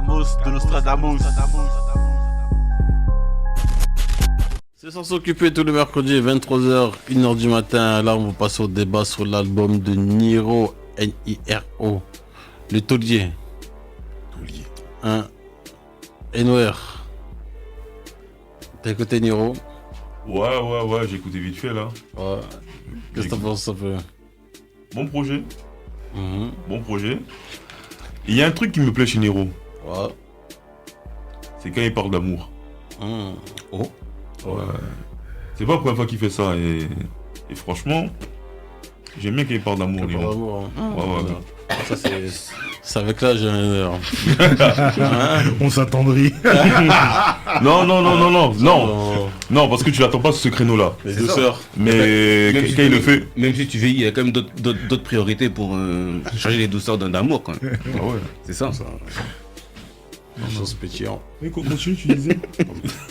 de Nostradamus. C'est sans s'occuper tous les mercredis, 23h, 1h du matin. Là, on va passer au débat sur l'album de Niro, N-I-R-O. Le taulier. N-O-R. T'as écouté Niro? Ouais, j'ai écouté vite fait là. Ouais. Qu'est-ce que t'en penses un peu? Bon projet. Bon projet. Il y a un truc qui me plaît chez Niro. Ouais. C'est quand il parle d'amour. Oh. Ouais. C'est pas la première fois qu'il fait ça et franchement, j'aime bien qu'il parle d'amour. Quel Niro. d'amour, hein. Ouais. Ça, c'est avec l'âge, j'ai un heure. On s'attendrit. Non, parce que tu l'attends pas sur ce créneau-là. Les douceurs. Mais quand il le fait. Même si tu vieillis, il y a quand même d'autres priorités pour changer les douceurs d'amour quand même. Ah ouais. C'est ça. Une chose pétillante. Mais continue, tu disais.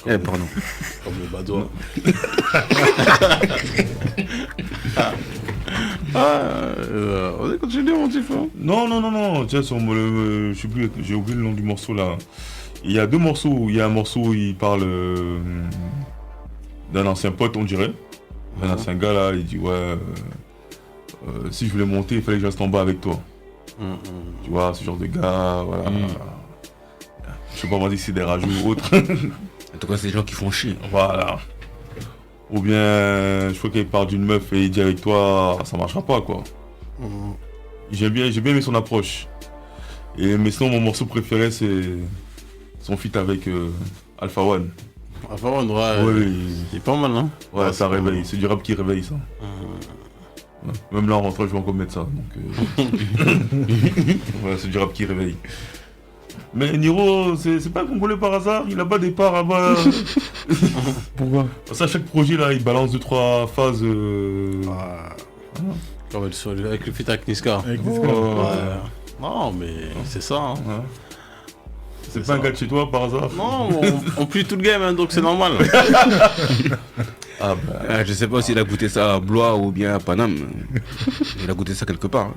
Pardon. Comme le badois. On est continué mon petit frère. Non. Tiens, je sais plus, j'ai oublié le nom du morceau là. Il y a deux morceaux. Il y a un morceau où il parle d'un ancien pote, on dirait. Un ancien gars là, il dit ouais. Si je voulais monter, il fallait que je reste en bas avec toi. Tu vois, ce genre de gars, voilà. Je sais pas moi si c'est des rageux ou autres. En tout cas, c'est des gens qui font chier. Voilà. Ou bien, je crois qu'il parle d'une meuf et il dit avec toi, ça marchera pas quoi. J'ai bien aimé son approche. Mais sinon, mon morceau préféré, c'est son feat avec Alpha One. Alpha One, ouais. Il est pas mal, hein. Ouais, ça réveille. C'est du rap qui réveille ça. Ouais. Même là, en rentrant, je vais encore mettre ça. Donc, ouais, c'est du rap qui réveille. Mais Niro, c'est pas un Congolais par hasard, il a pas des parts à bas. Pourquoi? Parce qu'à chaque projet là, il balance 2-3 phases. Comme avec le feat avec Niska. Avec Niska. Ouais. Non, mais c'est ça. Hein. Ouais. C'est pas un gars de chez toi par hasard? Non, on plie tout le game, hein, donc c'est normal. Je sais pas s'il a goûté ça à Blois ou bien à Paname. Il a goûté ça quelque part.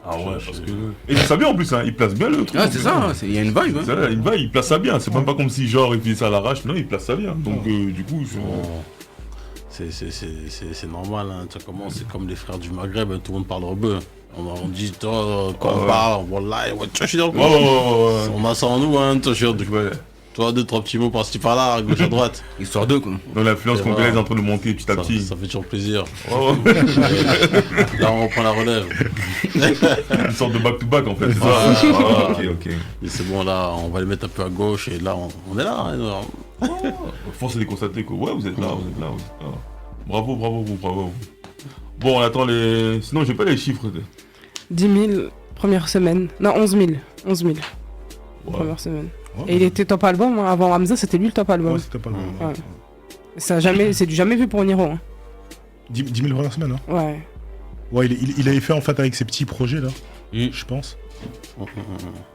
Ah ouais, parce que... Et il place ça bien en plus, hein. Il place bien le truc. Ah, c'est ça, il y a une vibe. Hein. C'est une vibe, il place ça bien. C'est même pas comme si genre il fait ça à l'arrache, non, il place ça bien. Donc du coup, c'est normal, hein. Tu vois comment c'est comme les frères du Maghreb, hein, tout le monde parle rebeu. On dit, toi, quand on parle, voilà, ouais, tu vois, on a ça en nous, hein, tu vois. Toi, 2-3 petits mots par-ci par-là, à gauche à droite. Histoire d'eux, quoi. Donc l'influence congolaise est en train de monter petit à petit. Ça fait toujours plaisir. Là, on reprend la relève. Une sorte de back-to-back en fait. Ok. Et c'est bon, là, on va les mettre un peu à gauche et là, on est là. Hein, Force est de constater que ouais, vous êtes là. Bravo. Bon, on attend les... Sinon, j'ai pas les chiffres. 10 000, première semaine. Non, 11 000. 11 000. Ouais. Première semaine. Ouais, et il était top album, hein. Avant Hamza, c'était lui le top album. Ouais, c'était pas le bon. Ouais. C'est du jamais vu pour Niro. Hein. 10 000 premières semaines, hein. Ouais. Ouais, il avait fait en fait avec ses petits projets là, je pense.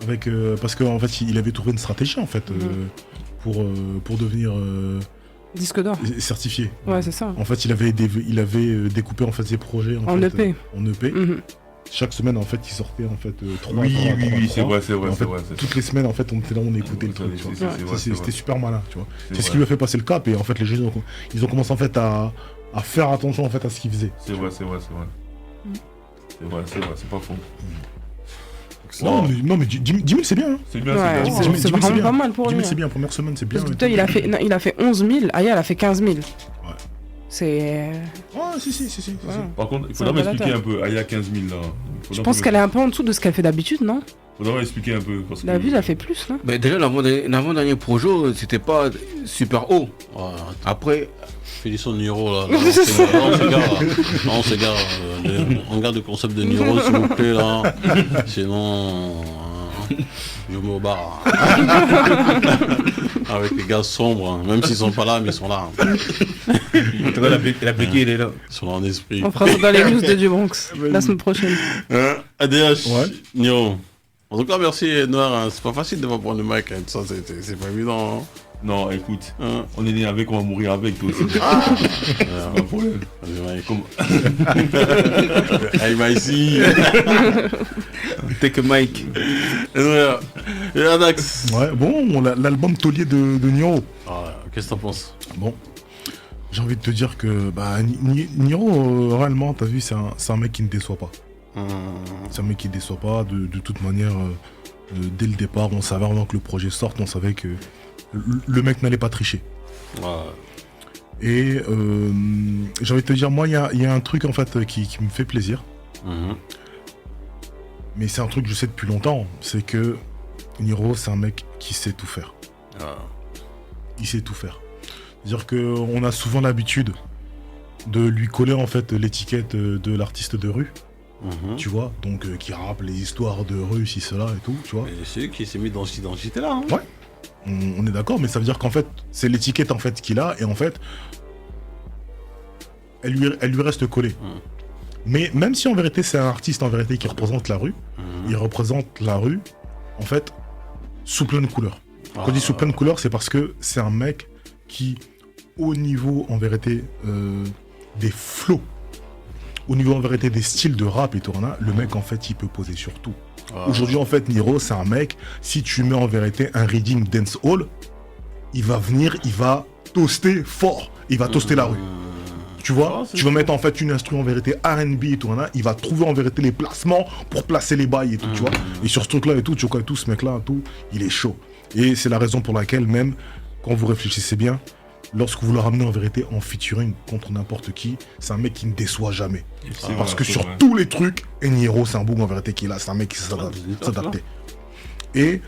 Avec, parce qu'en fait, il avait trouvé une stratégie en fait pour devenir Disque d'or. certifié. Ouais, c'est ça. En fait, il avait découpé en fait ses projets En EP. En EP. Chaque semaine, en fait, il sortait en fait 3. Oui, c'est vrai. Toutes les semaines, en fait, on était là, on écoutait le truc. C'était super malin, tu vois. C'est ce qui lui a fait passer le cap et en fait, les gens ils ont commencé en fait à faire attention en fait à ce qu'il faisait. C'est vrai. C'est pas faux. Non, mais 10 000 c'est bien. Hein. C'est bien, Ouais, c'est bien. c'est vraiment pas mal pour 10 lui. 000 c'est bien, première semaine c'est bien. Parce que toi, il a fait 11 000, Aya, elle a fait 15 000. Ouais. C'est... Ouais, si. Ouais. Par contre, il faudra m'expliquer un peu. Aya 15 000 là. Je pense qu'elle est un peu en dessous de ce qu'elle fait d'habitude, non? Faudra m'expliquer un peu. Parce que... D'habitude, elle fait plus, là. Mais déjà, l'avant-dernier projet, c'était pas super haut. Ouais, après... Félicitations Niro là. On s'égare. On garde le concept de Niro s'il vous plaît là. Sinon, je me barre. Avec les gars sombres, hein. Même s'ils sont pas là, mais ils sont là. En tout cas, la béquille, il est là. Ils sont là en esprit. On fera ça dans les news de Dubronx la semaine prochaine. ADH, Ouais. Niro. En tout cas, merci Noir. Hein. C'est pas facile de pas prendre le mic. Hein. Ça, c'est pas évident. Hein. Non, écoute, Hein. on est né avec, on va mourir avec, toi aussi. C'est pas un problème. Vas-y, Mike. Comme- Hey, Mike, ici. Take a Mike. Et Adax. Ouais, bon, l'album taulier de Niro. Ah, qu'est-ce que t'en penses? Bon, j'ai envie de te dire que bah, Niro, réellement, t'as vu, c'est un mec qui ne déçoit pas. C'est un mec qui ne déçoit pas. De toute manière, dès le départ, on savait avant que le projet sorte, on savait que le mec n'allait pas tricher. Ouais. Et j'ai envie de te dire, moi, il y a un truc en fait qui me fait plaisir. Mais c'est un truc que je sais depuis longtemps. C'est que Niro, c'est un mec qui sait tout faire. Ah. Il sait tout faire. C'est-à-dire qu'on a souvent l'habitude de lui coller en fait l'étiquette de l'artiste de rue, tu vois, donc qui rappe les histoires de rue, ci, cela et tout, tu vois. Et c'est lui qui s'est mis dans cette identité-là. Hein. Ouais. On est d'accord, mais ça veut dire qu'en fait, c'est l'étiquette en fait qu'il a, et en fait, elle lui reste collée. Mais même si en vérité c'est un artiste en vérité qui représente la rue, il représente la rue, en fait, sous plein de couleurs. Quand je dis sous plein de couleurs, c'est parce que c'est un mec qui, au niveau en vérité des flows, au niveau en vérité des styles de rap et tout, le mec en fait il peut poser sur tout. Aujourd'hui en fait Niro c'est un mec, si tu mets en vérité un reading dance hall, il va venir, il va toaster fort, il va toaster la rue. Tu vois, tu vas mettre en fait une instru en vérité R&B et tout, il va trouver en vérité les placements pour placer les bails et tout, tu vois. Et sur ce truc là et tout, tu vois, tout ce mec là, tout, il est chaud. Et c'est la raison pour laquelle même, quand vous réfléchissez bien, lorsque vous le ramenez en vérité en featuring contre n'importe qui, c'est un mec qui ne déçoit jamais. Parce que sur tous les trucs, Niro c'est un boug en vérité qui est là, c'est un mec qui sait s'adapter. Et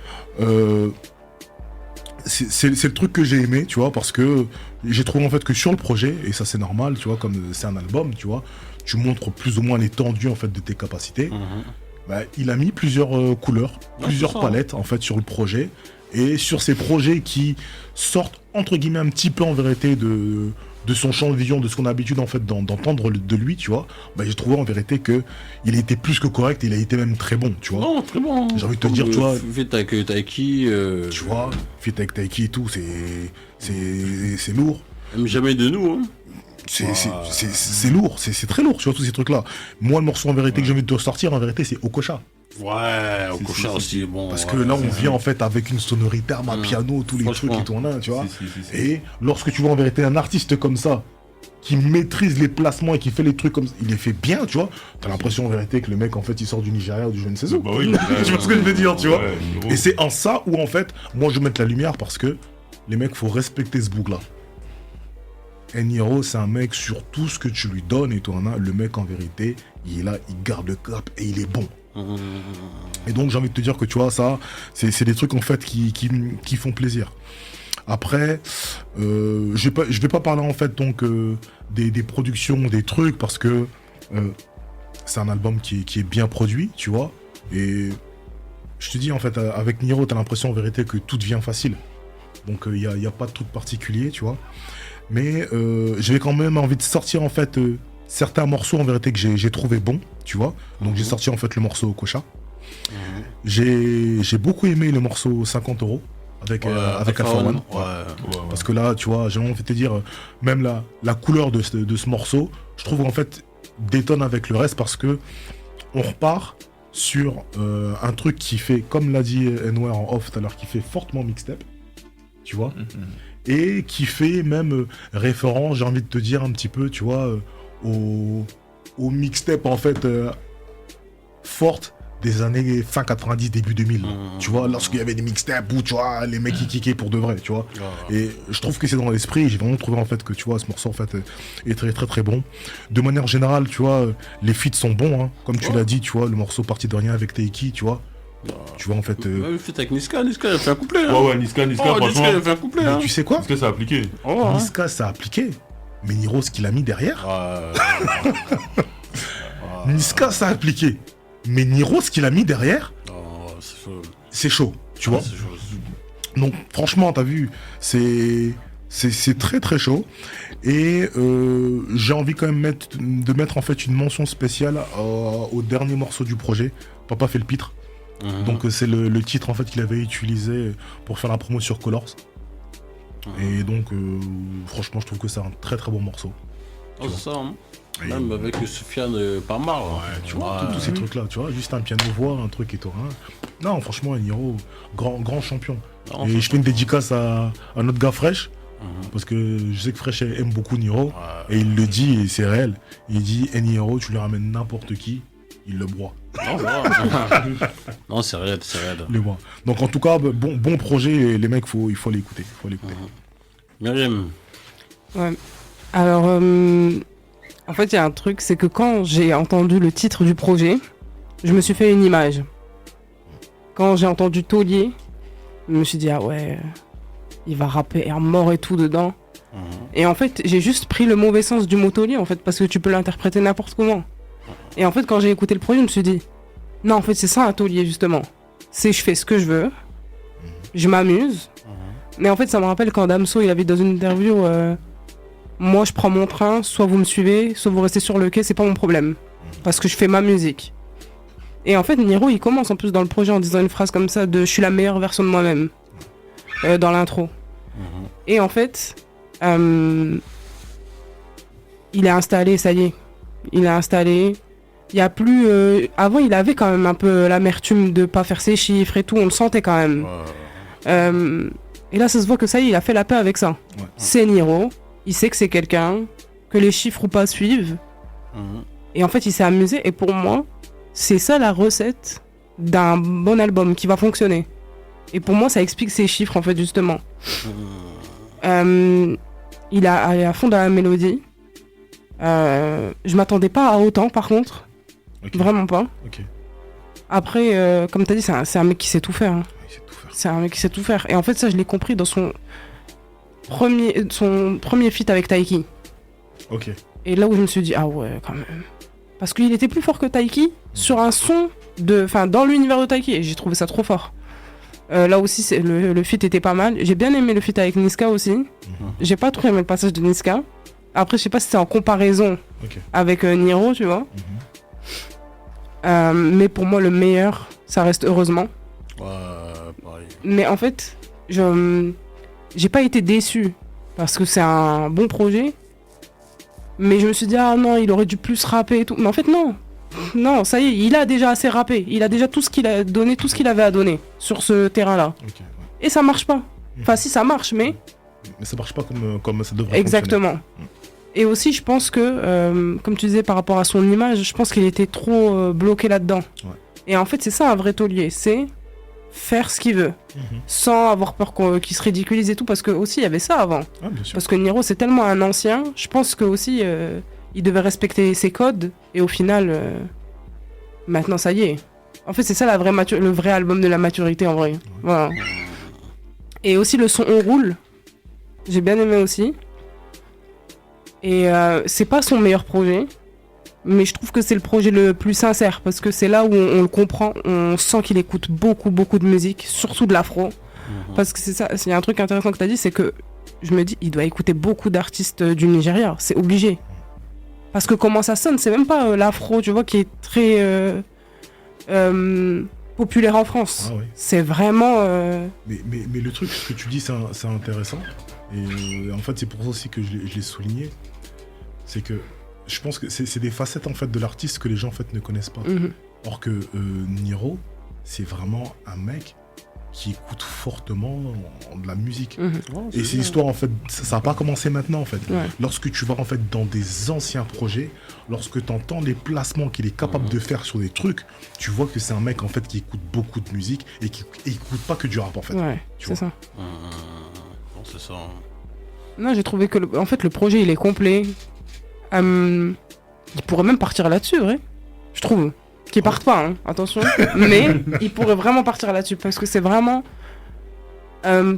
c'est le truc que j'ai aimé, tu vois, parce que j'ai trouvé en fait que sur le projet, et ça c'est normal, tu vois, comme c'est un album, tu vois, tu montres plus ou moins l'étendue en fait de tes capacités. Bah, il a mis plusieurs couleurs, plusieurs palettes en fait sur le projet, et sur ces projets qui sortent entre guillemets un petit peu en vérité de son champ de vision, de ce qu'on a l'habitude en fait d'entendre de lui, tu vois, bah, j'ai trouvé en vérité que il était plus que correct, il a été même très bon, tu vois. Non, très bon. J'ai envie de te dire, tu vois, Fait avec Taiki. tu vois, fit avec Taiki et tout, c'est lourd. Même jamais de nous, hein. C'est lourd, c'est très lourd, tu vois, tous ces trucs-là. Moi, le morceau en vérité que j'ai envie de te ressortir, en vérité, c'est Okocha. Ouais, au Cocha aussi, bon. Parce que là, on vient en fait avec une sonorité à piano, tous les trucs qui tournent là, tu vois. Et lorsque tu vois en vérité un artiste comme ça, qui maîtrise les placements et qui fait les trucs comme ça, il les fait bien, tu vois. T'as l'impression en vérité que le mec, en fait, il sort du Nigeria ou du je ne sais où. Bah oui, Tu vois ce que je veux dire, tu vois. Niro. Et c'est en ça où, en fait, moi, je mets la lumière parce que les mecs, faut respecter ce boug-là. Et Niro, c'est un mec, sur tout ce que tu lui donnes et tout, le mec, en vérité, il est là, il garde le cap et il est bon. Et donc j'ai envie de te dire que tu vois ça, c'est des trucs en fait qui font plaisir. Après, je vais pas parler en fait donc des productions, des trucs parce que c'est un album qui est bien produit, tu vois. Et je te dis en fait avec Niro, t'as l'impression en vérité que tout devient facile. Donc il y a pas de truc particulier, tu vois. Mais j'avais quand même envie de sortir en fait certains morceaux en vérité que j'ai trouvé bons, tu vois. Donc j'ai sorti en fait le morceau Okocha. J'ai beaucoup aimé le morceau 50 € avec Alpha One. Parce que là, tu vois, j'ai envie de te dire, même la couleur de ce morceau, je trouve en fait détonne avec le reste parce que on repart sur un truc qui fait, comme l'a dit Enwer en off tout à l'heure, qui fait fortement mixtape, tu vois. Et qui fait même référence, j'ai envie de te dire un petit peu, tu vois, au mixtape en fait forte des années fin 90, début 2000. Tu vois, lorsqu'il y avait des mixtapes où, tu vois, les mecs qui kickaient pour de vrai, tu vois. Et je trouve que c'est dans l'esprit, j'ai vraiment trouvé en fait que, tu vois, ce morceau en fait est très très très bon. De manière générale, tu vois, les feats sont bons, hein. Comme tu l'as dit, tu vois, le morceau Parti de rien avec Taiki, tu vois. Tu vois en fait. Même fait avec Niska, il a fait un couplet. Hein. Ouais, Niska, franchement. Niska, il a fait un couplet. Mais Hein. tu sais quoi, Niska, ça a appliqué. Niska, ça a appliqué. Mais Niro, ce qu'il a mis derrière, Niska, ça a appliqué. Mais Niro, ce qu'il a mis derrière, c'est chaud, tu vois. Donc franchement, t'as vu, c'est très très chaud. Et j'ai envie quand même de mettre en fait une mention spéciale au dernier morceau du projet. Papa fait le pitre. Donc c'est le titre en fait qu'il avait utilisé pour faire la promo sur Colors. Et donc, franchement, je trouve que c'est un très très bon morceau. Oh, c'est ça, hein. Et- Même avec Soufiane Pamar. Ouais, tu vois, tous ces trucs-là, tu vois, juste un piano-voix, un truc et tout. Hein. Non, franchement, Niro, grand champion. Non, Et je fais une dédicace à notre gars Fresh, Mhm. parce que je sais que Fresh aime beaucoup Niro, Ouais. et il le dit, et c'est réel. Il dit, Niro, tu lui ramènes n'importe qui, il le broie. Non, voilà. Non, c'est raide, c'est raide. Le broie. Donc en tout cas, bon projet, les mecs, il faut l'écouter. Myriam, Ouais. Alors, en fait, il y a un truc, c'est que quand j'ai entendu le titre du projet, je me suis fait une image. Quand j'ai entendu Taulier, je me suis dit, ah ouais, il va rapper air mort et tout dedans. Et en fait, j'ai juste pris le mauvais sens du mot Taulier, en fait, parce que tu peux l'interpréter n'importe comment. Et en fait, quand j'ai écouté le projet, je me suis dit, non, en fait, c'est ça un Taulier, justement. C'est je fais ce que je veux, je m'amuse. Mais en fait, ça me rappelle quand Damso, il avait dit dans une interview, moi, je prends mon train, soit vous me suivez, soit vous restez sur le quai, c'est pas mon problème. Parce que je fais ma musique. Et en fait, Niro, il commence en plus dans le projet en disant une phrase comme ça de « je suis la meilleure version de moi-même » dans l'intro. Et en fait, il est installé, ça y est. Il est installé. Il y a plus... avant, il avait quand même un peu l'amertume de pas faire ses chiffres et tout, on le sentait quand même. Et là, ça se voit que ça y est, il a fait la paix avec ça. Ouais. C'est Niro, il sait que c'est quelqu'un, que les chiffres ou pas suivent. Et en fait, il s'est amusé. Et pour moi, c'est ça la recette d'un bon album qui va fonctionner. Et pour moi, ça explique ces chiffres, en fait, justement. Il est à fond dans la mélodie. Je m'attendais pas à autant, par contre. Ok. Vraiment pas. Ok. Après, comme t'as dit, c'est un mec qui sait tout faire. Hein. Il sait tout faire. C'est un mec qui sait tout faire. Et en fait, ça, je l'ai compris dans son premier feat avec Taiki. Ok. Et là où je me suis dit, ah ouais, quand même. Parce qu'il était plus fort que Taiki sur un son dans l'univers de Taiki. Et j'ai trouvé ça trop fort. Là aussi, le feat était pas mal. J'ai bien aimé le feat avec Niska aussi. J'ai pas trop aimé le passage de Niska. Après, je sais pas si c'est en comparaison Ok. avec Niro, tu vois. Mais pour moi, le meilleur, ça reste Heureusement. Ouais, pareil. Mais en fait, j'ai pas été déçu parce que c'est un bon projet. Mais je me suis dit, ah non, il aurait dû plus rapper et tout. Mais en fait, non. Non, ça y est, il a déjà assez rappé. Il a déjà tout ce qu'il a donné, tout ce qu'il avait à donner sur ce terrain-là. Ok. Ouais. Et ça marche pas. Enfin, si, ça marche, mais... Mais ça marche pas comme ça devrait Exactement. Et aussi, je pense que, comme tu disais par rapport à son image, je pense qu'il était trop bloqué là-dedans. Ouais. Et en fait, c'est ça un vrai taulier, c'est faire ce qu'il veut, fonctionner. sans avoir peur qu'il se ridiculise et tout, parce que aussi, il y avait ça avant. Ah, bien sûr. Parce que Niro, c'est tellement un ancien, je pense que aussi, il devait respecter ses codes, et au final, maintenant, ça y est. En fait, c'est ça le vrai album de la maturité, en vrai. Voilà. Et aussi, le son On Roule, j'ai bien aimé aussi. Et c'est pas son meilleur projet, mais je trouve que c'est le projet le plus sincère, parce que c'est là où on le comprend, on sent qu'il écoute beaucoup de musique, surtout de l'afro. Parce que c'est ça, il y a un truc intéressant que tu as dit, c'est que je me dis, il doit écouter beaucoup d'artistes du Nigeria, c'est obligé. Parce que comment ça sonne, c'est même pas l'afro, tu vois, qui est très populaire en France. Ah ouais. C'est vraiment... Mais le truc, ce que tu dis, c'est intéressant. Et en fait, c'est pour ça aussi que je l'ai souligné. C'est que je pense que c'est des facettes en fait de l'artiste que les gens en fait ne connaissent pas. Mhm. Or que Niro, c'est vraiment un mec qui écoute fortement de la musique. Mhm. Et c'est l'histoire en fait, ça n'a pas commencé maintenant en fait. Ouais. Lorsque tu vas en fait dans des anciens projets, lorsque tu entends les placements qu'il est capable de faire sur des trucs, tu vois que c'est un mec en fait qui écoute beaucoup de musique et qui écoute pas que du rap en fait. Ouais, tu c'est vois. ça. Non, c'est ça. Hein. Non, j'ai trouvé que en fait, le projet, il est complet. Il pourrait même partir là-dessus, ouais. Je trouve. Qu'il parte pas, hein, attention. Mais il pourrait vraiment partir là-dessus, parce que c'est vraiment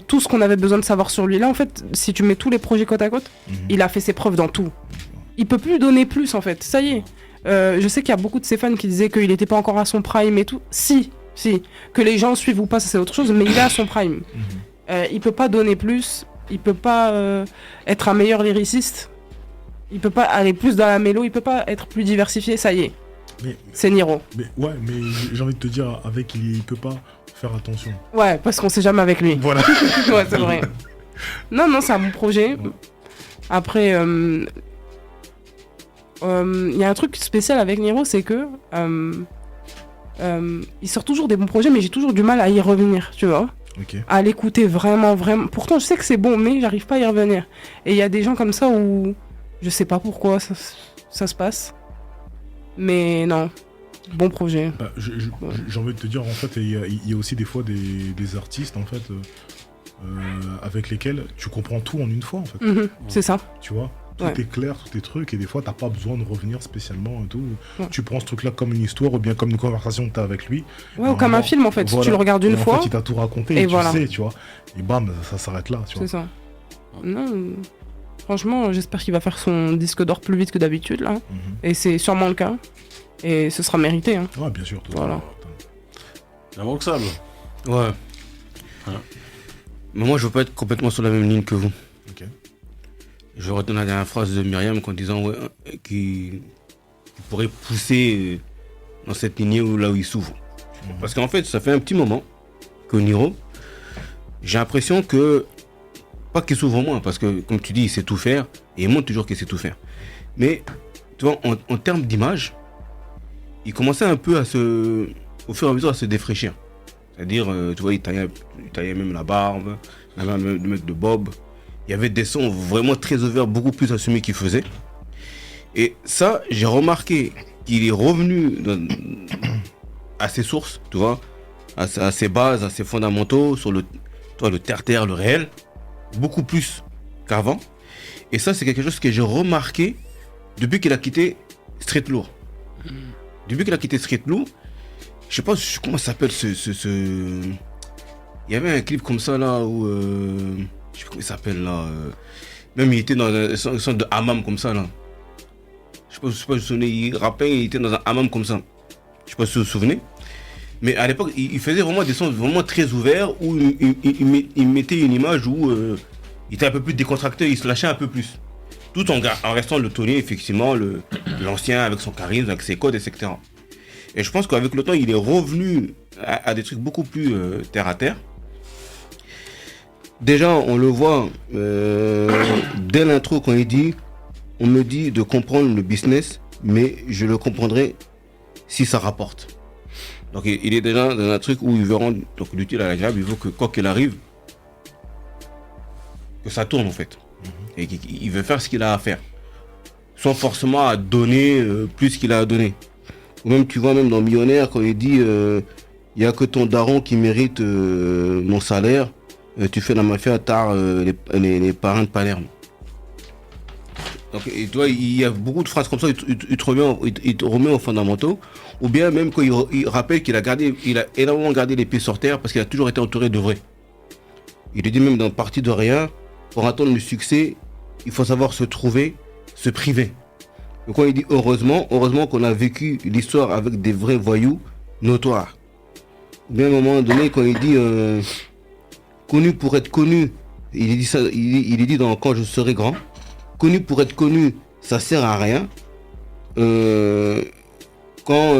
tout ce qu'on avait besoin de savoir sur lui. Là, en fait, si tu mets tous les projets côte à côte, il a fait ses preuves dans tout. Il peut plus donner plus, en fait. Ça y est. Je sais qu'il y a beaucoup de ses fans qui disaient qu'il n'était pas encore à son prime et tout. Si. Que les gens suivent ou pas, ça c'est autre chose, mais il est à son prime. Il peut pas donner plus. Il peut pas être un meilleur lyriciste. Il peut pas aller plus dans la mélo. Il peut pas être plus diversifié. Ça y est. C'est Niro. Mais j'ai envie de te dire, avec il peut pas faire attention. Ouais, parce qu'on sait jamais avec lui. Voilà. Ouais, c'est vrai. Non, c'est un bon projet. Après, il y a un truc spécial avec Niro, c'est que il sort toujours des bons projets, mais j'ai toujours du mal à y revenir, tu vois. Ok. À l'écouter vraiment. Pourtant, je sais que c'est bon, mais j'arrive pas à y revenir. Et il y a des gens comme ça où je sais pas pourquoi ça se passe. Mais non, bon projet. Bah, j'ai envie de te dire, en fait, il y a aussi des fois des artistes, en fait, avec lesquels tu comprends tout en une fois, en fait. C'est ça. Tu vois, tout Ouais. est clair, tout est truc, et des fois, t'as pas besoin de revenir spécialement et tout. Ouais. Tu prends ce truc-là comme une histoire ou bien comme une conversation que t'as avec lui. Ouais, ou comme un film en fait. Voilà. Tu le regardes une Et fois, En fait, il t'a tout raconté, et et voilà. tu sais, tu vois. Et bam, ça s'arrête là, tu vois. c'est ça. Non, franchement, j'espère qu'il va faire son disque d'or plus vite que d'habitude là. Mhm. Et c'est sûrement le cas. Et ce sera mérité. Hein. Ouais, bien sûr. tout Voilà. Invoxable. Ouais. Ouais. Mais moi, je veux pas être complètement sur la même ligne que vous. Ok. Je retiens la dernière phrase de Myriam en disant ouais, qu'il pourrait pousser dans cette lignée là où il s'ouvre. Parce qu'en fait, ça fait un petit moment que Niro, j'ai l'impression que, pas qu'il s'ouvre moins, parce que comme tu dis, il sait tout faire, et il montre toujours qu'il sait tout faire. Mais, tu vois, en termes d'image, il commençait un peu au fur et à mesure à se défraîchir. C'est-à-dire, tu vois, il taillait même la barbe, il avait même le mec de Bob. Il y avait des sons vraiment très ouverts, beaucoup plus assumés qu'il faisait. Et ça, j'ai remarqué qu'il est revenu à ses sources, tu vois, à ses bases, à ses fondamentaux, sur le terre-terre, le réel, beaucoup plus qu'avant. Et ça, c'est quelque chose que j'ai remarqué depuis qu'il a quitté Street Lourd. Depuis qu'il a quitté Street Lourd, je sais pas comment ça s'appelle il y avait un clip comme ça là où je sais pas comment il s'appelle là. Même il était dans une sorte de hammam comme ça là. Je sais pas si vous vous souvenez, il rappait, il était dans un hammam comme ça. Je sais pas si vous vous souvenez. Mais à l'époque, il faisait vraiment des sons vraiment très ouverts où il mettait une image où il était un peu plus décontracté, il se lâchait un peu plus. Tout en restant le taulier, effectivement, l'ancien avec son charisme, avec ses codes, etc. Et je pense qu'avec le temps, il est revenu à des trucs beaucoup plus terre à terre. Déjà, on le voit dès l'intro quand il dit « On me dit de comprendre le business, mais je le comprendrai si ça rapporte. » Donc il est déjà dans un truc où il veut rendre l'utile à l'agréable, il veut que quoi qu'il arrive, que ça tourne en fait. Et il veut faire ce qu'il a à faire. Sans forcément à donner plus qu'il a à donner. Ou même tu vois même dans Millionnaire quand il dit il n'y a que ton daron qui mérite mon salaire, tu fais la mafia tard les parrains de Palerme. Donc et tu vois, il y a beaucoup de phrases comme ça, il te remet aux fondamentaux. Ou bien même quand il rappelle qu'il a énormément gardé les pieds sur terre parce qu'il a toujours été entouré de vrais. Il le dit même dans Parti de rien, pour attendre le succès, il faut savoir se trouver, se priver. Donc quand il dit heureusement qu'on a vécu l'histoire avec des vrais voyous notoires. Ou bien à un moment donné quand il dit connu pour être connu, il dit ça, il dit dans Quand je serai grand, connu pour être connu, ça sert à rien. Même quand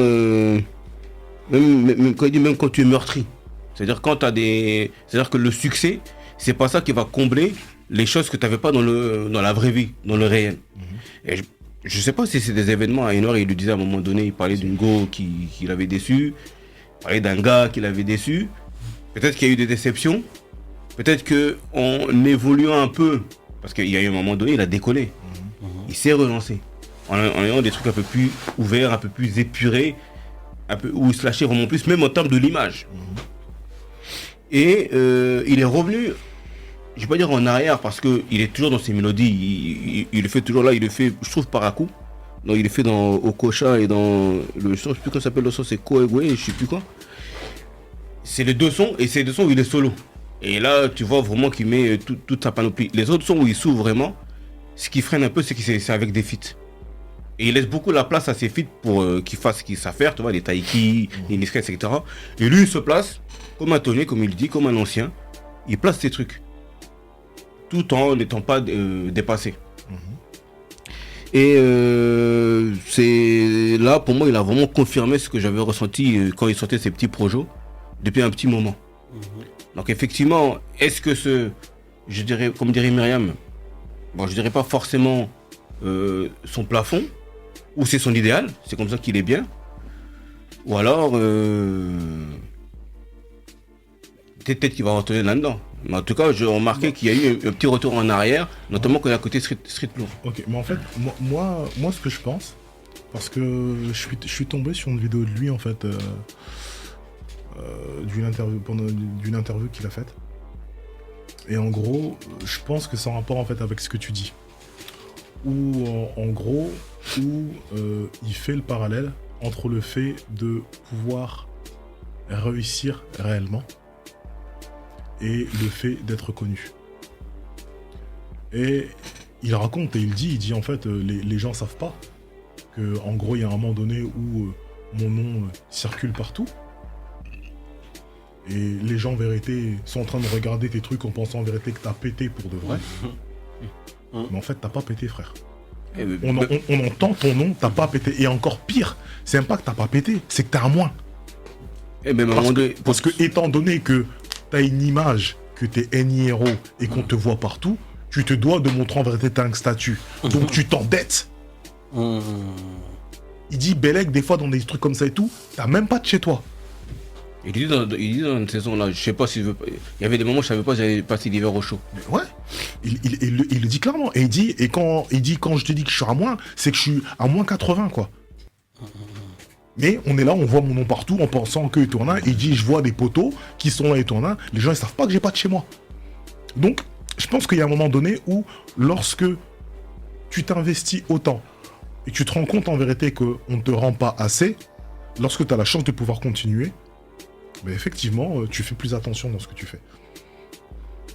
il dit même quand tu es meurtri. C'est-à-dire quand c'est-à-dire que le succès, c'est pas ça qui va combler les choses que tu n'avais pas dans la vraie vie, dans le réel. Et je sais pas si c'est des événements. À une heure, il lui disait à un moment donné, il parlait d'une go qui l'avait déçu, il parlait d'un gars qui l'avait déçu. Peut-être qu'il y a eu des déceptions. Peut-être qu'en évoluant un peu, parce qu'il y a eu un moment donné, il a décollé. Il s'est relancé. En ayant des trucs un peu plus ouverts, un peu plus épurés, où il se lâchait vraiment plus, même en termes de l'image. Et il est revenu, je vais pas dire en arrière, parce qu'il est toujours dans ses mélodies. Il le fait toujours là, il le fait, je trouve, par à coup. Donc il le fait dans Okocha et dans le son, je sais plus comment ça s'appelle le son, c'est Koegwe, je sais plus quoi. C'est les deux sons, et c'est les deux sons où il est solo. Et là, tu vois vraiment qu'il met toute sa panoplie. Les autres sons où il s'ouvre vraiment, ce qui freine un peu, c'est que c'est avec des feats. Et il laisse beaucoup la place à ses feats pour qu'ils fassent ce qu'ils savent faire, tu vois, les Taiki, les Niskets, etc. Et lui, il se place comme un tonnier, comme il dit, comme un ancien. Il place ses trucs. Tout en n'étant pas dépassé. Et c'est là, pour moi, il a vraiment confirmé ce que j'avais ressenti quand il sortait ses petits projets depuis un petit moment. Donc effectivement, est-ce que je dirais, comme dirait Myriam, bon, je dirais pas forcément son plafond, ou c'est son idéal, c'est comme ça qu'il est bien, ou alors peut-être qu'il va retourner là-dedans. Mais en tout cas, j'ai remarqué qu'il y a eu un petit retour en arrière, notamment quand il y a côté street lourd. Ok, mais en fait, moi, ce que je pense, parce que je suis tombé sur une vidéo de lui, en fait, d'une interview qu'il a faite. Et en gros, je pense que c'est en rapport, en fait, avec ce que tu dis. Où, en gros, il fait le parallèle entre le fait de pouvoir réussir réellement et le fait d'être connu. Et il raconte et il dit en fait, les gens savent pas que, en gros, il y a un moment donné où mon nom circule partout. Et les gens, en vérité, sont en train de regarder tes trucs en pensant, en vérité, que t'as pété pour de vrai. Mais en fait, t'as pas pété, frère. On entend ton nom, t'as pas pété. Et encore pire, c'est même pas que t'as pas pété, c'est que t'as un moins. Et même Parce que étant donné que t'as une image, que t'es NIRO et qu'on te voit partout, tu te dois de montrer en vérité t'as un statut. Donc tu t'endettes. Il dit Bellec, des fois dans des trucs comme ça et tout, t'as même pas de chez toi. Il dit dans une saison là, je sais pas si il y avait des moments où je savais pas si j'allais passer l'hiver au chaud. Mais ouais, il le dit clairement. Et quand je te dis que je suis à moins, c'est que je suis à moins 80 quoi. Mais on est là, on voit mon nom partout en pensant que Etourna, il dit je vois des poteaux qui sont là Etourna, les gens ils savent pas que j'ai pas de chez moi. Donc je pense qu'il y a un moment donné où lorsque tu t'investis autant et que tu te rends compte en vérité qu'on ne te rend pas assez, lorsque tu as la chance de pouvoir continuer, mais effectivement, tu fais plus attention dans ce que tu fais.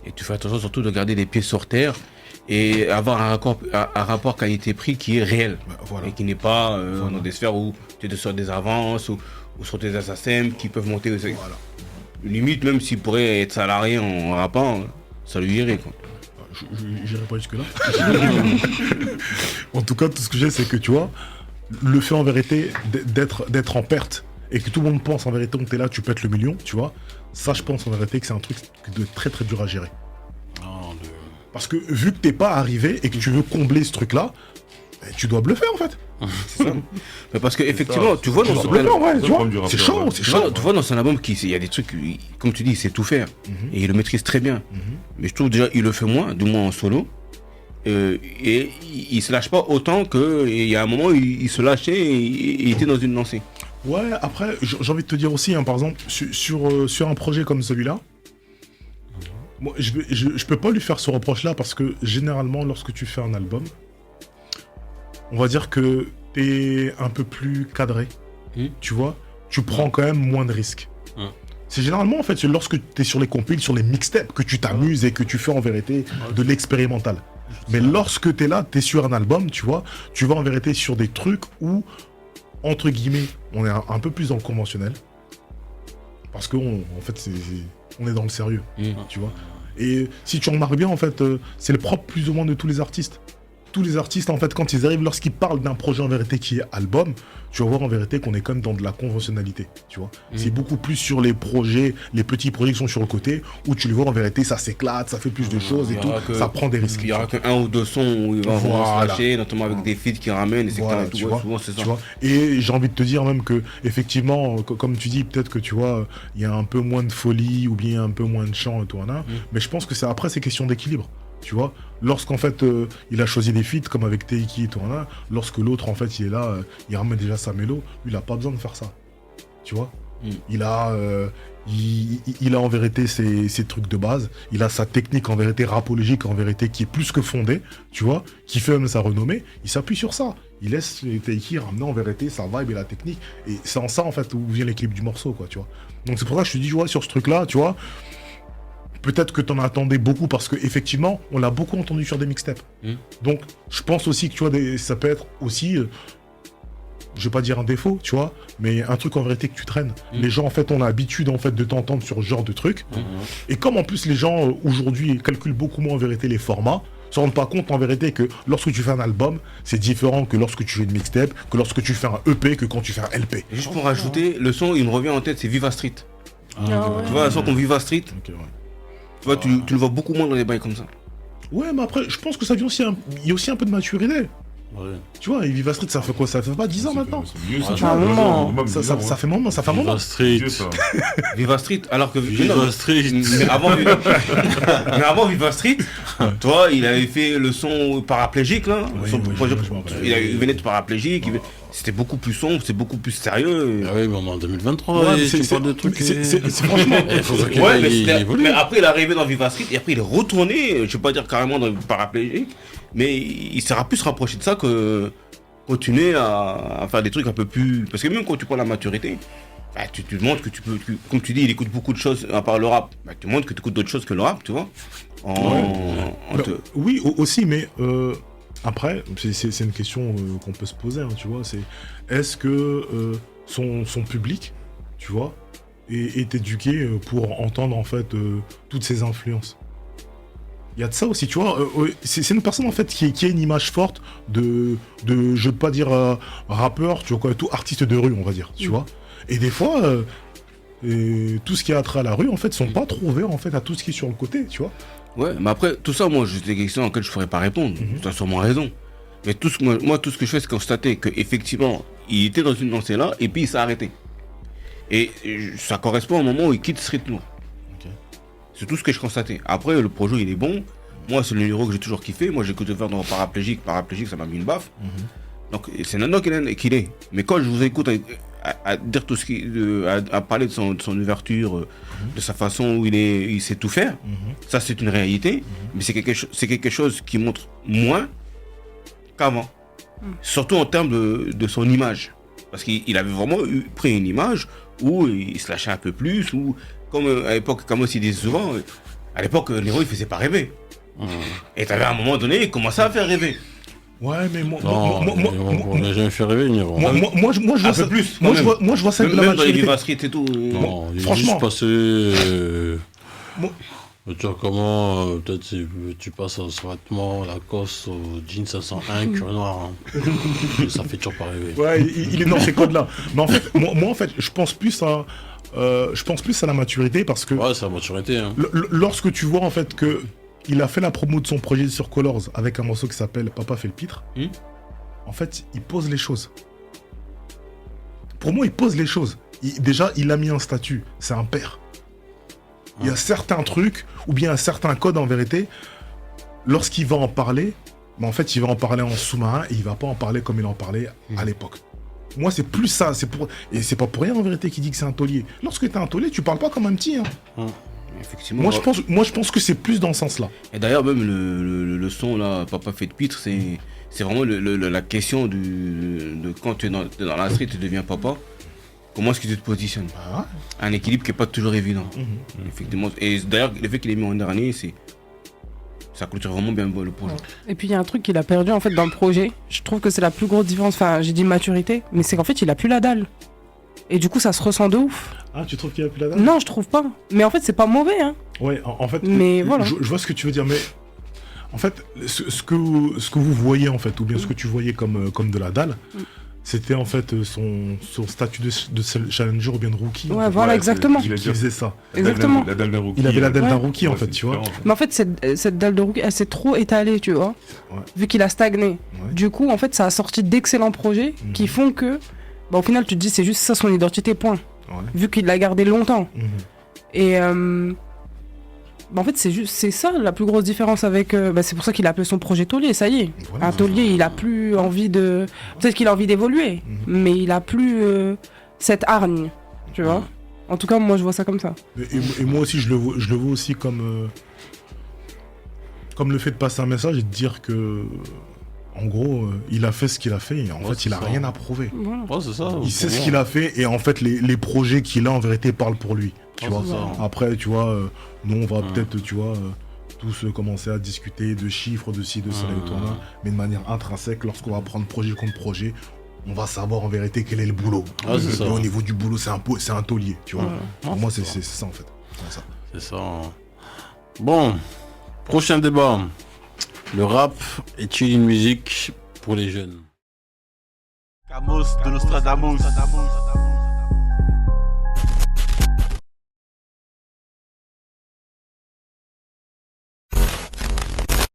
Et tu fais attention surtout de garder les pieds sur terre et avoir un rapport qualité-prix qui est réel. Bah, voilà. Et qui n'est pas dans des sphères où tu es sur des avances ou sur des assassins qui peuvent monter. Voilà. Limite, même s'il pourrait être salarié en rappant, ça lui irait quoi. J'irai pas jusque-là. En tout cas, tout ce que j'ai, c'est que tu vois, le fait en vérité d'être en perte et que tout le monde pense en vérité que t'es là, tu pètes le million, tu vois, ça je pense en vérité que c'est un truc de très très dur à gérer. Parce que vu que t'es pas arrivé et que tu veux combler ce truc-là, tu dois bluffer en fait. C'est ça. Mais parce que effectivement, tu vois dans ce c'est chaud, c'est chaud. Tu vois dans son album il y a des trucs, comme tu dis, il sait tout faire et il le maîtrise très bien. Mais je trouve déjà il le fait moins, du moins en solo. Et il se lâche pas autant qu'il y a un moment où il se lâchait et il était dans une lancée. Ouais, après, j'ai envie de te dire aussi, hein, par exemple, sur un projet comme celui-là, moi, je peux pas lui faire ce reproche-là parce que généralement, lorsque tu fais un album, on va dire que t'es un peu plus cadré, tu vois, tu prends quand même moins de risques. C'est généralement, en fait, lorsque t'es sur les compiles, sur les mixtapes, que tu t'amuses et que tu fais en vérité de l'expérimental. Mais lorsque t'es là, t'es sur un album, tu vois, tu vas en vérité sur des trucs où, entre guillemets, on est un peu plus dans le conventionnel. Parce qu'en fait, on est dans le sérieux, tu vois. Et si tu remarques bien, en fait, c'est le propre plus ou moins de tous les artistes. Tous les artistes, en fait, quand ils arrivent, lorsqu'ils parlent d'un projet en vérité qui est album, tu vas voir en vérité qu'on est quand même dans de la conventionnalité, tu vois. C'est beaucoup plus sur les projets, les petits projets qui sont sur le côté, où tu les vois en vérité, ça s'éclate, ça fait plus de choses et tout, ça prend des risques. Il y aura qu'un ou deux sons où ils vont se lâcher, notamment avec des feats qui ramènent, etc. Voilà, tout, tu vois, souvent c'est ça. Tu vois. Et j'ai envie de te dire même que, effectivement, comme tu dis, peut-être que tu vois, il y a un peu moins de folie ou bien un peu moins de chant et tout, mais je pense que après, c'est question d'équilibre. Tu vois, lorsqu'en fait il a choisi des feats comme avec Teiki et tout, lorsque l'autre en fait il est là, il ramène déjà sa mélo, lui il a pas besoin de faire ça. Tu vois, il a en vérité ses trucs de base, il a sa technique en vérité rapologique en vérité qui est plus que fondée, tu vois, qui fait même sa renommée, il s'appuie sur ça. Il laisse Teiki ramener en vérité sa vibe et la technique, et c'est en ça en fait où vient l'équilibre du morceau, quoi, tu vois. Donc c'est pour ça que je te dis, ouais, sur ce truc là, tu vois. Peut-être que t'en attendais beaucoup parce que effectivement, on l'a beaucoup entendu sur des mixtapes. Donc, je pense aussi que tu vois, ça peut être aussi, je vais pas dire un défaut, tu vois, mais un truc en vérité que tu traînes. Les gens en fait ont l'habitude en fait de t'entendre sur ce genre de truc. Et comme en plus les gens aujourd'hui calculent beaucoup moins en vérité les formats, se rendent pas compte en vérité que lorsque tu fais un album, c'est différent que lorsque tu fais une mixtape, que lorsque tu fais un EP, que quand tu fais un LP. Et juste pour rajouter, le son, il me revient en tête, c'est Viva Street. Ah ouais. Tu vois, un son comme Viva Street. Ok, ouais. Tu vois, tu le vois beaucoup moins dans les bails comme ça. Ouais, mais après, je pense que ça vient aussi, il y a aussi un peu de maturité. Ouais. Tu vois, et Viva Street, ça fait quoi? Ça fait pas 10 ans maintenant? C'est vieux, ça. Ouais, tu vois, un moment. même Ça 10 ans, fait un moment, ça fait un moment. Viva Street. Vieux, ça. Viva Street, alors que Viva Street. Mais avant, mais avant Viva Street, toi, il avait fait le son paraplégique là. Oui, Son oui, projet- je me rappelle. il venait de paraplégique. C'était beaucoup plus sombre, c'était beaucoup plus sérieux. Ah oui, mais on est en 2023, Ouais, et mais tu parles de trucs. c'est franchement. Il faut que Ouais, mais, il évolue. mais après il est arrivé dans Viva Street et après il est retourné, je vais pas dire carrément dans le paraplégique, mais il sera plus rapproché de ça que continuer à faire des trucs un peu plus. Parce que même quand tu prends la maturité, bah, tu te montres que tu peux. Comme tu dis, il écoute beaucoup de choses à part le rap. Bah, tu montres que tu écoutes d'autres choses que le rap, tu vois. Oui, aussi, mais après, c'est une question qu'on peut se poser, hein, tu vois. C'est est-ce que son public, tu vois, est éduqué pour entendre en fait toutes ces influences. Il y a de ça aussi, tu vois. C'est une personne en fait qui a une image forte de je veux pas dire rappeur, tu vois quoi, tout artiste de rue, on va dire, tu vois. Et des fois, tout ce qui a trait à la rue, en fait, sont pas trop ouverts en fait à tout ce qui est sur le côté, tu vois. Ouais, mais après, tout ça, moi, c'est des questions auxquelles je ne pourrais pas répondre. Tu as sûrement raison. Mais tout ce que je fais, c'est constater qu'effectivement, il était dans une lancée-là, et puis il s'est arrêté. Et ça correspond au moment où il quitte Street Lourd. Ok. C'est tout ce que je constatais. Après, le projet, il est bon. Moi, c'est le numéro que j'ai toujours kiffé. Moi, j'ai écouté faire dans Paraplégique. Paraplégique, ça m'a mis une baffe. Donc, c'est maintenant qu'il est. Mais quand je vous écoute à dire tout ce à parler de son ouverture, de sa façon où il sait tout faire, ça c'est une réalité, mais c'est quelque chose qui montre moins qu'avant. Surtout en termes de son image. Parce qu'il avait vraiment pris une image où il se lâchait un peu plus, ou comme à l'époque, comme aussi disait souvent, à l'époque, Nero il faisait pas rêver. Et t'avais à un moment donné, il commençait à faire rêver. Ouais, mais moi, Non, on n'a jamais fait rêver, Niro. moi, je vois Un ça. peu plus, Moi, quand je vois ça de la Même dans les maturité. Viva Street et tout. Non, il est franchement. juste passé. Moi- Tu vois comment, peut-être tu passes au vêtement, Lacoste, au jean 501, cuir noir. Hein. Ça fait toujours pas rêver. Ouais, il est dans ces codes-là. Mais en fait, moi, en fait, je pense plus à la maturité parce que Ouais, c'est la maturité. Hein. lorsque tu vois en fait que il a fait la promo de son projet sur Colors avec un morceau qui s'appelle Papa fait le pitre, en fait, il pose les choses. Pour moi, il pose les choses. Déjà, il a mis un statut. C'est un père. Il y a certains trucs, ou bien un certain code en vérité, lorsqu'il va en parler, mais en fait, il va en parler en sous-marin et il va pas en parler comme il en parlait à l'époque. Moi, c'est plus ça. Et c'est pas pour rien en vérité qu'il dit que c'est un taulier. Lorsque t'es un taulier, tu parles pas comme un petit. Hein. Effectivement. Moi, je pense que c'est plus dans ce sens-là. Et d'ailleurs, même le son là, Papa fait de pitre, c'est vraiment la question de quand tu es dans la street, tu deviens papa. Comment est-ce que tu te positionnes? Ah, Un équilibre qui n'est pas toujours évident. Effectivement. Et d'ailleurs, le fait qu'il ait mis en dernier, ça clôture vraiment bien le projet. Et puis il y a un truc qu'il a perdu en fait dans le projet. Je trouve que c'est la plus grosse différence. Enfin, j'ai dit maturité, mais c'est qu'en fait il a plus la dalle. Et du coup ça se ressent de ouf. Ah, tu trouves qu'il a plus la date? Non, je trouve pas. Mais en fait c'est pas mauvais, hein. Ouais, en fait, Mais voilà. je vois ce que tu veux dire, mais en fait, ce que vous voyez en fait, ou bien ce que tu voyais comme de la dalle, c'était en fait son statut de challenger ou bien de rookie. Ouais, en fait, voilà, exactement. qui faisait ça. Exactement. La dalle d'un rookie. Il avait la dalle d'un Ouais. rookie en Ouais, fait, c'est tu vois. différent. Mais en fait cette dalle de rookie, elle s'est trop étalée, tu vois. Ouais. Vu qu'il a stagné. Ouais. Du coup, en fait, ça a sorti d'excellents projets qui font que, bah, au final, tu te dis c'est juste ça son identité, point. Ouais. Vu qu'il l'a gardé longtemps. Mhm. Et bah, en fait, c'est ça la plus grosse différence avec. Bah, c'est pour ça qu'il a appelé son projet taulier, ça y est. Voilà. Un taulier, il a plus envie de. Peut-être qu'il a envie d'évoluer, mais il a plus cette hargne, tu vois. En tout cas, moi, je vois ça comme ça. Et moi aussi, je le vois aussi comme le fait de passer un message et de dire que, en gros, il a fait ce qu'il a fait et en fait, c'est il a ça. rien à prouver. Voilà. Ouais, c'est ça. Il sait ce qu'il a fait et en fait, les projets qu'il a en vérité parlent pour lui. Tu Ouais, vois. c'est ça. Après, tu vois, nous, on va peut-être, tu vois, tous commencer à discuter de chiffres, de ci, de cela et tout, là, mais de manière intrinsèque, lorsqu'on va prendre projet contre projet, on va savoir en vérité quel est le boulot. Ouais, c'est ça. Et au niveau du boulot, c'est un taulier, tu vois. Ouais. Pour moi, c'est ça en fait. C'est ça. C'est ça. Bon, prochain débat. Le rap est-il une musique pour les jeunes? Camos de Nostradamus.